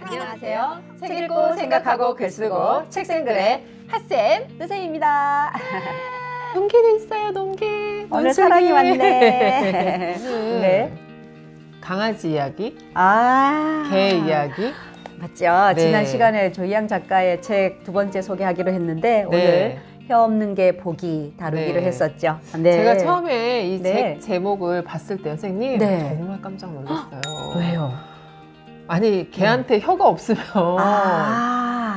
안녕하세요. 책 읽고 생각하고 글 쓰고 책생글의 핫쌤 선생님입니다. 농기도 있어요, 농기. 오늘 사랑이 왔네. 네. 강아지 이야기, 아, 개 이야기. 맞죠. 네. 지난 시간에 조희양 작가의 책 두 번째 소개하기로 했는데 네. 오늘 혀 없는 게 보기 다루기로 네. 했었죠. 네. 제가 처음에 이 네. 책 제목을 봤을 때 선생님 네. 정말 깜짝 놀랐어요. 왜요? 아니 개한테 혀가 없으면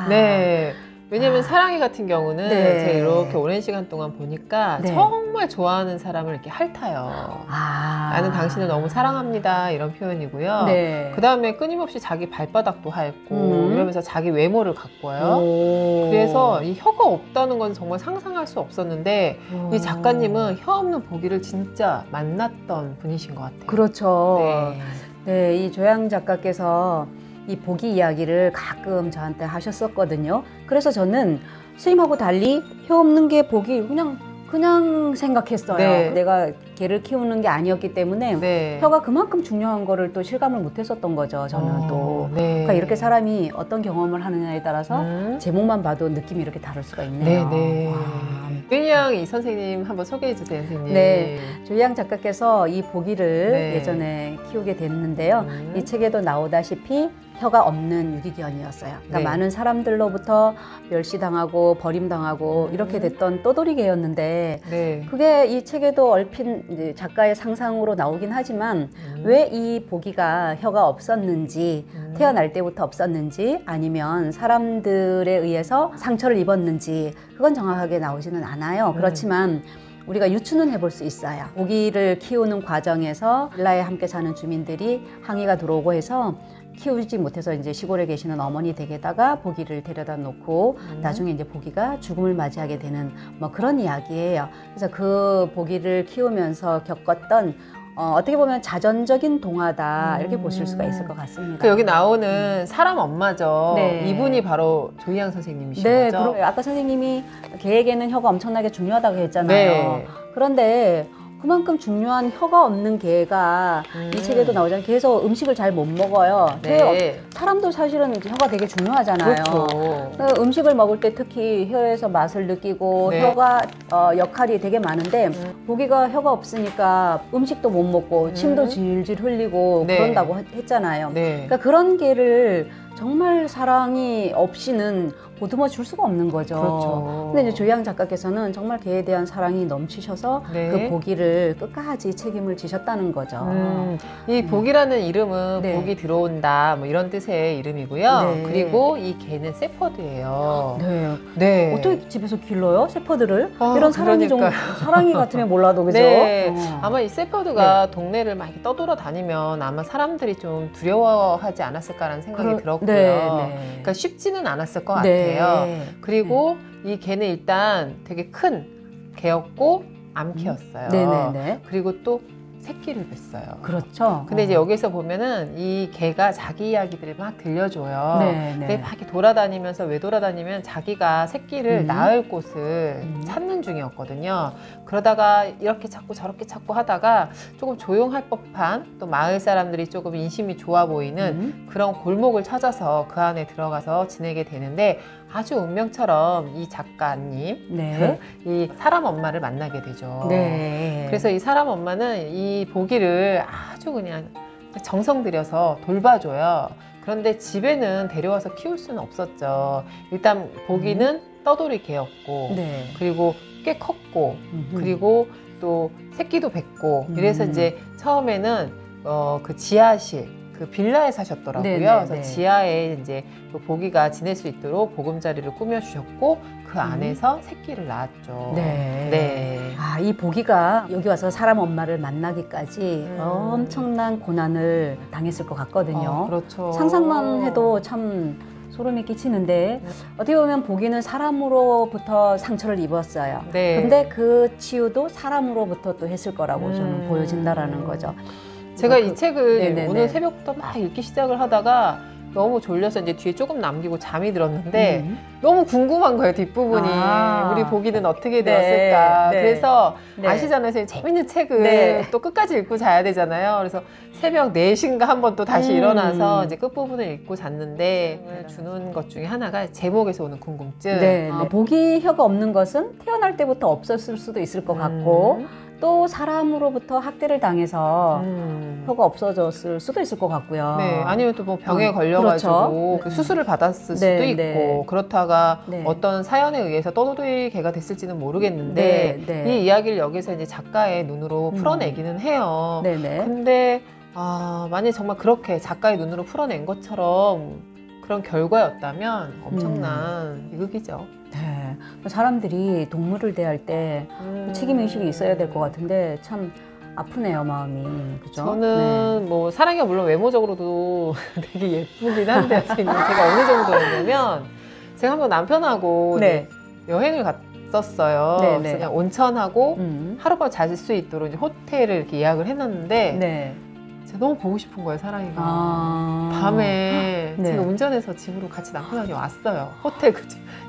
네. 왜냐면 사랑이 같은 경우는 네. 제가 이렇게 오랜 시간 동안 보니까 네. 정말 좋아하는 사람을 이렇게 핥아요. 나는 당신을 너무 사랑합니다 이런 표현이고요. 네. 그 다음에 끊임없이 자기 발바닥도 핥고 이러면서 자기 외모를 가꿔요. 오. 그래서 이 혀가 없다는 건 정말 상상할 수 없었는데 이 작가님은 혀 없는 보기를 진짜 만났던 분이신 것 같아요. 그렇죠. 네. 네, 이 조양 작가께서 이 보기 이야기를 가끔 저한테 하셨었거든요. 그래서 저는 선생님하고 달리 혀 없는 게 보기 그냥 생각했어요. 네. 내가 개를 키우는 게 아니었기 때문에 네. 혀가 그만큼 중요한 거를 또 실감을 못 했었던 거죠. 저는 또. 네. 그러니까 이렇게 사람이 어떤 경험을 하느냐에 따라서 제목만 봐도 느낌이 이렇게 다를 수가 있네요. 네네. 와. 윤양 이 선생님 한번 소개해 주세요, 선생님. 네, 조희양 작가께서 이 보기를 네. 예전에 키우게 됐는데요. 이 책에도 나오다시피 혀가 없는 유기견이었어요. 그러니까 네. 많은 사람들로부터 멸시당하고 버림당하고 이렇게 됐던 떠돌이개였는데 네. 그게 이 책에도 얼핏 이제 작가의 상상으로 나오긴 하지만 왜 이 보기가 혀가 없었는지 태어날 때부터 없었는지 아니면 사람들에 의해서 상처를 입었는지 그건 정확하게 나오지는 않아요. 그렇지만 우리가 유추는 해볼 수 있어요. 보기를 키우는 과정에서 빌라에 함께 사는 주민들이 항의가 들어오고 해서 키우지 못해서 이제 시골에 계시는 어머니 댁에다가 보기를 데려다 놓고 나중에 이제 보기가 죽음을 맞이하게 되는 뭐 그런 이야기예요. 그래서 그 보기를 키우면서 겪었던 어떻게 보면 자전적인 동화다 이렇게 보실 수가 있을 것 같습니다. 그 여기 나오는 사람 엄마죠. 네. 이분이 바로 조희양 선생님이신 네, 거죠? 아까 선생님이 개에게는 혀가 엄청나게 중요하다고 했잖아요. 네. 그런데 그만큼 중요한 혀가 없는 개가 이 책에도 나오잖아요. 개에서 음식을 잘 못 먹어요. 네. 사람도 사실은 혀가 되게 중요하잖아요. 그렇죠. 음식을 먹을 때 특히 혀에서 맛을 느끼고 네. 혀가 역할이 되게 많은데 보기가 혀가 없으니까 음식도 못 먹고 침도 질질 흘리고 네. 그런다고 했잖아요. 네. 그러니까 그런 개를 정말 사랑이 없이는 보듬어 줄 수가 없는 거죠. 그렇죠. 근데 이제 조희양 작가께서는 정말 개에 대한 사랑이 넘치셔서 네. 그 보기를 끝까지 책임을 지셨다는 거죠. 이 복이라는 이름은 네. 복이 들어온다 뭐 이런 뜻의 이름이고요. 네. 그리고 이 개는 세퍼드예요. 네. 네. 어떻게 집에서 길러요? 세퍼드를? 아, 이런 사랑이 그러니까. 사랑이 같으면 몰라도 그죠? 네. 아마 이 세퍼드가 동네를 막 이렇게 떠돌아다니면 아마 사람들이 좀 두려워하지 않았을까라는 생각이 들었고요. 그러니까 쉽지는 않았을 것 같아요. 그리고 이 개는 일단 되게 큰 개였고 암캐였어요. 네네네. 그리고 또 새끼를 뵀어요. 그렇죠. 근데 이제 여기서 보면은 이 개가 자기 이야기들을 막 들려줘요. 네, 네. 근데 막 이렇게 돌아다니면서 왜 돌아다니면 자기가 새끼를 낳을 곳을 찾는 중이었거든요. 그러다가 이렇게 찾고 저렇게 찾고 하다가 조금 조용할 법한 또 마을 사람들이 조금 인심이 좋아 보이는 그런 골목을 찾아서 그 안에 들어가서 지내게 되는데 아주 운명처럼 이 작가님, 네. 이 사람 엄마를 만나게 되죠. 네. 그래서 이 사람 엄마는 이 보기를 아주 그냥 정성 들여서 돌봐줘요. 그런데 집에는 데려와서 키울 수는 없었죠. 일단 보기는 떠돌이 개였고, 네. 그리고 꽤 컸고, 그리고 또 새끼도 뵙고, 이래서 이제 처음에는 그 지하실, 그 빌라에 사셨더라고요. 네네, 그래서 네. 지하에 이제 그 보기가 지낼 수 있도록 보금자리를 꾸며주셨고, 그 안에서 새끼를 낳았죠. 네. 네. 아, 이 보기가 여기 와서 사람 엄마를 만나기까지 엄청난 고난을 당했을 것 같거든요. 그렇죠. 상상만 해도 참 소름이 끼치는데 어떻게 보면 보기는 사람으로부터 상처를 입었어요. 네. 근데 그 치유도 사람으로부터 또 했을 거라고 저는 보여진다라는 거죠. 제가 이 책을 네네네. 오늘 새벽부터 막 읽기 시작을 하다가 너무 졸려서 이제 뒤에 조금 남기고 잠이 들었는데 너무 궁금한 거예요, 뒷부분이. 우리 보기는 어떻게 되었을까. 네. 그래서 네. 아시잖아요, 선생님. 재밌는 책을 네. 또 끝까지 읽고 자야 되잖아요. 그래서 새벽 4시인가 한 번 또 다시 일어나서 이제 끝부분을 읽고 잤는데 주는 것 중에 하나가 제목에서 오는 궁금증. 네. 보기 혀가 없는 것은 태어날 때부터 없었을 수도 있을 것 같고 또 사람으로부터 학대를 당해서 혀가 없어졌을 수도 있을 것 같고요. 네, 아니면 또 뭐 병에 걸려가지고 그렇죠. 그 수술을 받았을 수도 네, 있고 네. 그렇다가 네. 어떤 사연에 의해서 떠돌이개가 됐을지는 모르겠는데 네, 네. 이 이야기를 여기서 이제 작가의 눈으로 풀어내기는 해요. 네네. 근데 만약에 정말 그렇게 작가의 눈으로 풀어낸 것처럼 그런 결과였다면 엄청난 비극이죠. 네. 사람들이 동물을 대할 때 책임의식이 있어야 될 것 같은데 참 아프네요, 마음이. 그죠? 저는 뭐 사랑이가 물론 외모적으로도 되게 예쁘긴 한데 제가 어느 정도였냐면 제가 한번 남편하고 네. 이제 여행을 갔었어요. 네, 그래서 네. 그냥 온천하고 하룻밤 잘 수 있도록 이제 호텔을 이렇게 예약을 해놨는데 네. 제가 너무 보고 싶은 거예요, 사랑이가. 아. 밤에 네. 제가 운전해서 집으로 같이 남편이 왔어요. 호텔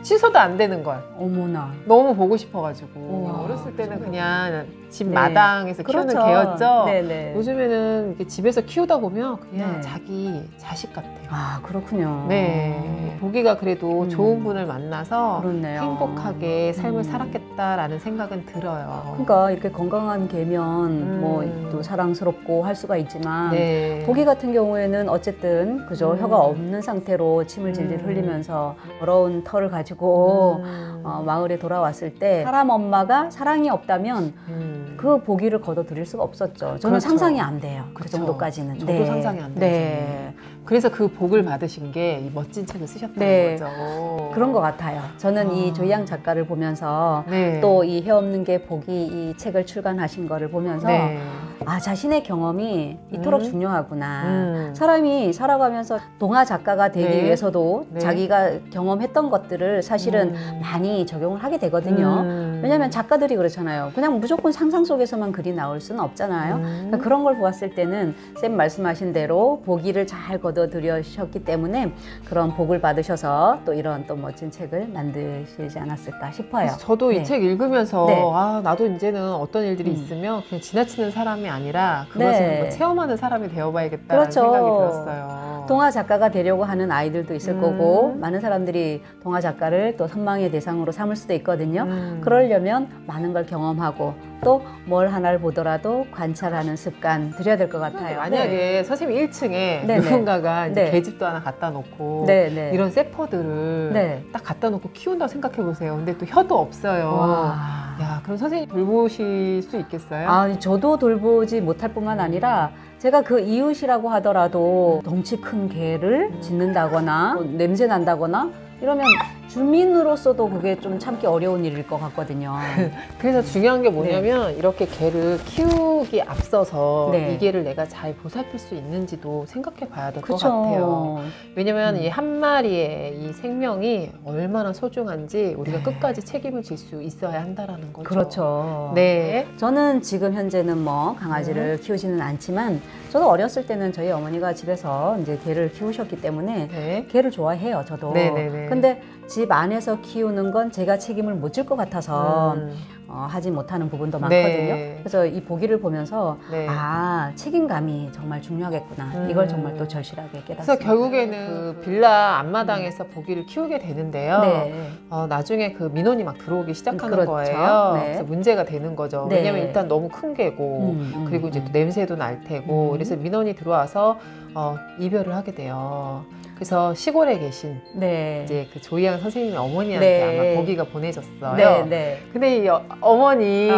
취소도 안 되는 걸. 어머나. 너무 보고 싶어가지고. 우와, 어렸을 때는 정말. 그냥 집 네. 마당에서 키우는 그렇죠. 개였죠. 네네. 요즘에는 이렇게 집에서 키우다 보면 그냥 네. 자기 자식 같아요. 아, 그렇군요. 네. 보기가 그래도 좋은 분을 만나서 그렇네요. 행복하게 삶을 살았겠다라는 생각은 들어요. 그러니까 이렇게 건강한 개면 뭐 음. 또 사랑스럽고 할 수가 있지만 네. 보기 같은 경우에는 어쨌든 그저 혀가 없는 상태로 침을 질질 흘리면서 더러운 털을 가지고 마을에 돌아왔을 때 사람 엄마가 사랑이 없다면 그 보기를 거둬들일 수가 없었죠. 저는 그렇죠. 상상이 안 돼요. 그 그렇죠. 정도까지는. 저도 상상이 안 돼요. 네. 그래서 그 복을 받으신 게 이 멋진 책을 쓰셨다는 네. 거죠. 그런 것 같아요. 저는 이 조희양 작가를 보면서 네. 또 이 혀 없는 게 복이 이 책을 출간하신 거를 보면서 네. 아, 자신의 경험이 이토록 중요하구나. 음. 사람이 살아가면서 동화 작가가 되기 네. 위해서도 네. 자기가 경험했던 것들을 사실은 많이 적용을 하게 되거든요. 왜냐하면 작가들이 그렇잖아요. 그냥 무조건 상상 속에서만 글이 나올 수는 없잖아요. 그러니까 그런 걸 보았을 때는 쌤 말씀하신 대로 보기를 잘 거둬들여셨기 때문에 그런 복을 받으셔서 또 이런 또 멋진 책을 만드시지 않았을까 싶어요. 그래서 저도 네. 이 책 읽으면서 네. 아 나도 이제는 어떤 일들이 있으면 그냥 지나치는 사람이 아니라 그것을 네. 한번 체험하는 사람이 되어봐야겠다는 그렇죠. 생각이 들었어요. 동화 작가가 되려고 하는 아이들도 있을 거고 많은 사람들이 동화 작가를 또 선망의 대상으로 삼을 수도 있거든요. 그러려면 많은 걸 경험하고 또 뭘 하나를 보더라도 관찰하는 습관 들여야 될 것 같아요. 만약에 선생님 1층에 네네. 누군가가 이제 네. 계집도 하나 갖다 놓고 네, 네. 이런 세퍼들을 네. 딱 갖다 놓고 키운다고 생각해 보세요. 근데 또 혀도 없어요. 와. 야, 그럼 선생님 돌보실 수 있겠어요? 아니, 저도 돌보지 못할 뿐만 아니라 제가 그 이웃이라고 하더라도 덩치 큰 개를 짖는다거나 뭐 냄새 난다거나 이러면 주민으로서도 그게 좀 참기 어려운 일일 것 같거든요. 그래서 중요한 게 뭐냐면 이렇게 개를 키우기 앞서서 네. 이 개를 내가 잘 보살필 수 있는지도 생각해 봐야 될 것 그쵸. 같아요. 왜냐면 이 한 마리의 이 생명이 얼마나 소중한지 우리가 끝까지 책임을 질 수 있어야 한다라는 거죠. 그렇죠. 네. 저는 지금 현재는 뭐 강아지를 키우지는 않지만 저도 어렸을 때는 저희 어머니가 집에서 이제 개를 키우셨기 때문에 네. 개를 좋아해요, 저도. 네네네. 근데 집 안에서 키우는 건 제가 책임을 못 질 것 같아서 하지 못하는 부분도 많거든요. 네. 그래서 이 보기를 보면서 네. 아, 책임감이 정말 중요하겠구나. 이걸 정말 또 절실하게 깨닫습니다. 그래서 결국에는 그 빌라 앞마당에서 보기를 키우게 되는데요. 네. 나중에 그 민원이 막 들어오기 시작하는 그렇죠. 거예요. 네. 그래서 문제가 되는 거죠. 네. 왜냐면 일단 너무 큰 개고 그리고 이제 또 냄새도 날 테고 그래서 민원이 들어와서 이별을 하게 돼요. 그래서 시골에 계신 네. 이제 그 조희양 선생님의 어머니한테 네. 아마 보기가 보내졌어요. 네, 네. 근데 이 어머니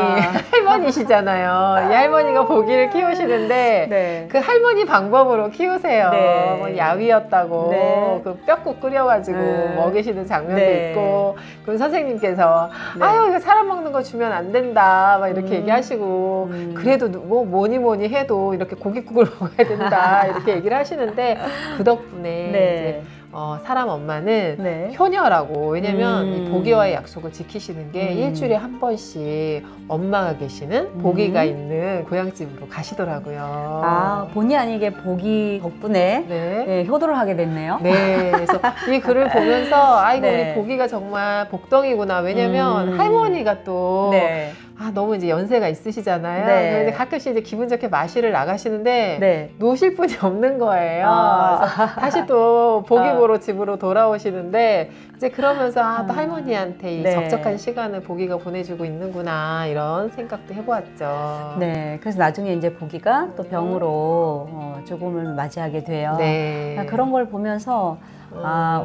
할머니시잖아요. 이 할머니가 보기를 키우시는데 네. 그 할머니 방법으로 키우세요. 네. 뭐 야위였다고 네. 그 뼈국 끓여가지고 먹이시는 장면도 네. 있고 그럼 선생님께서 네. 아유 이거 사람 먹는 거 주면 안 된다 막 이렇게 얘기하시고 그래도 뭐 뭐니 해도 이렇게 고깃국을 먹어야 된다 이렇게 얘기를 하시는데 그 덕분에 네. 이제 사람 엄마는 네. 효녀라고. 왜냐면 음. 이 보기와의 약속을 지키시는 게 일주일에 한 번씩 엄마가 계시는 보기가 있는 고향집으로 가시더라고요. 아, 본의 아니게 보기 덕분에 네. 네, 효도를 하게 됐네요. 네, 그래서 이 글을 보면서 아이고 네. 우리 보기가 정말 복덩이구나. 왜냐면 음. 할머니가 또 네. 너무 이제 연세가 있으시잖아요. 네. 그런데 가끔씩 이제 기분 좋게 마시를 나가시는데 네. 노실 분이 없는 거예요. 아. 그래서 다시 또 보기 아. 보러 집으로 돌아오시는데 이제 그러면서 또 할머니한테 이 네. 적적한 시간을 보기가 보내주고 있는구나 이런 생각도 해보았죠. 네. 그래서 나중에 이제 보기가 또 병으로 죽음을 맞이하게 돼요. 네. 그런 걸 보면서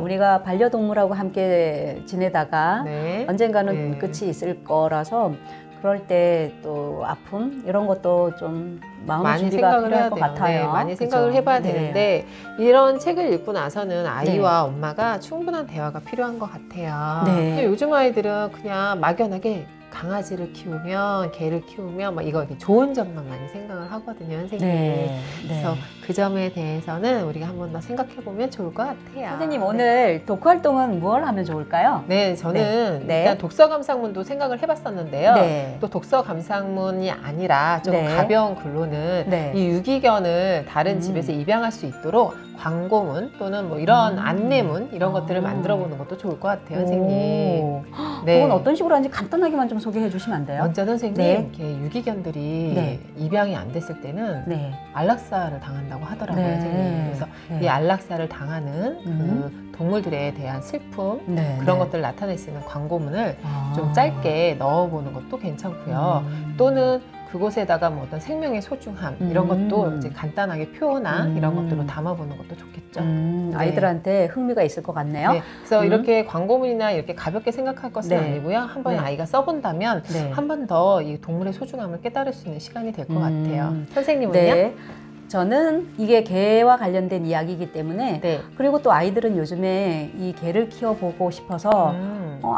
우리가 반려동물하고 함께 지내다가 네. 언젠가는 네. 끝이 있을 거라서 그럴 때 또 아픔 이런 것도 좀 마음 많이 준비가 생각을 필요할 해야 것 돼요. 같아요. 네, 많이 그죠? 생각을 해봐야 네. 되는데 이런 책을 읽고 나서는 아이와 엄마가 충분한 대화가 필요한 것 같아요. 네. 근데 요즘 아이들은 그냥 막연하게 강아지를 키우면 개를 키우면 막 이거 좋은 점만 많이 생각을 하거든요, 선생님. 네. 그래서 그 점에 대해서는 우리가 한 번 더 생각해 보면 좋을 것 같아요. 선생님 오늘 독후 활동은 무엇을 하면 좋을까요? 네, 저는 네. 일단 독서 감상문도 생각을 해봤었는데요. 네. 또 독서 감상문이 아니라 좀 네. 가벼운 글로는 네. 이 유기견을 다른 집에서 입양할 수 있도록 광고문 또는 뭐 이런 안내문 이런 것들을 만들어 보는 것도 좋을 것 같아요, 선생님. 오. 네. 그건 어떤 식으로 하는지 간단하게만 좀 소개해 주시면 안 돼요? 먼저 선생님, 네. 이렇게 유기견들이 네. 입양이 안 됐을 때는 네. 안락사를 당한다고 하더라고요, 네. 선생님. 그래서 네. 이 안락사를 당하는 그 동물들에 대한 슬픔 네. 그런 네. 것들을 나타낼 수 있는 광고문을 아. 좀 짧게 넣어보는 것도 괜찮고요. 또는 그곳에다가 뭐 어떤 생명의 소중함 이런 것도 이제 간단하게 표나 이런 것들로 담아보는 것도 좋겠죠. 네. 아이들한테 흥미가 있을 것 같네요. 네. 그래서 이렇게 광고문이나 이렇게 가볍게 생각할 것은 네. 아니고요. 한번 네. 아이가 써본다면 네. 한 번 더 이 동물의 소중함을 깨달을 수 있는 시간이 될 것 같아요. 선생님은요? 네. 저는 이게 개와 관련된 이야기이기 때문에 네. 그리고 또 아이들은 요즘에 이 개를 키워보고 싶어서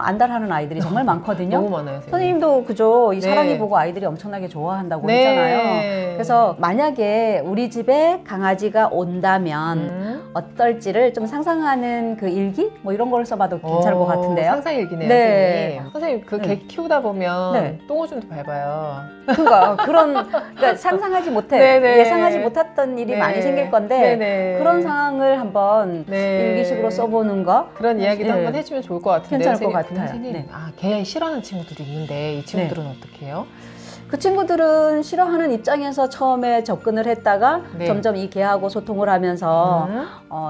안달하는 아이들이 정말 많거든요. 너무 많아요, 선생님. 선생님도 그죠? 이 네. 사랑이 보고 아이들이 엄청나게 좋아한다고 네. 했잖아요. 그래서 만약에 우리 집에 강아지가 온다면 어떨지를 좀 상상하는 그 일기? 뭐 이런 걸 써봐도 괜찮을 것 같은데요. 상상일기네요, 네. 선생님. 선생님, 그 개 네. 키우다 보면 네. 똥오줌도 밟아요. 그러니까 상상하지 못해 네네. 예상하지 못했던 일이 네. 많이 생길 건데 네네. 그런 상황을 한번 네. 일기식으로 써보는 거 그런 이야기도 네. 한번 해주면 좋을 것 같은데요. 괜찮을 것 선생님. 같아요. 선생님, 네. 개 싫어하는 친구들이 있는데 이 친구들은 어떻게 해요? 그 친구들은 싫어하는 입장에서 처음에 접근을 했다가 네. 점점 이 개하고 소통을 하면서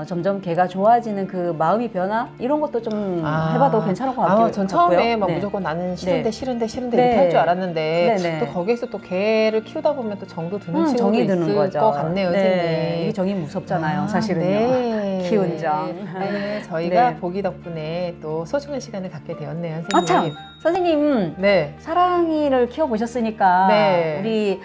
점점 개가 좋아지는 그 마음이 변화 이런 것도 좀 해봐도 괜찮을 것 같고요. 전 처음에 막 네. 무조건 나는 싫은데 네. 싫은데 네. 이렇게 할 줄 알았는데 네네. 또 거기에서 또 개를 키우다 보면 또 정도 드는 친구도 정이 있을 드는 거죠. 것 같네요, 선생님. 네. 이게 정이 무섭잖아요, 사실은요. 네. 키운 정. 네, 저희가 네. 보기 덕분에 또 소중한 시간을 갖게 되었네요, 아, 참! 선생님. 선생님, 네. 사랑이를 키워보셨으니까 네. 우리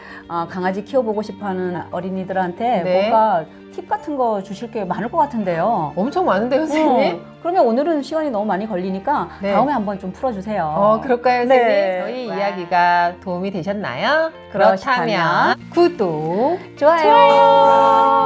강아지 키워보고 싶어하는 어린이들한테 네. 뭔가 팁 같은 거 주실 게 많을 것 같은데요. 엄청 많은데요, 선생님? 그러면 오늘은 시간이 너무 많이 걸리니까 네. 다음에 한번 좀 풀어주세요. 그럴까요, 선생님? 네. 저희 와. 이야기가 도움이 되셨나요? 그렇다면 구독, 좋아요.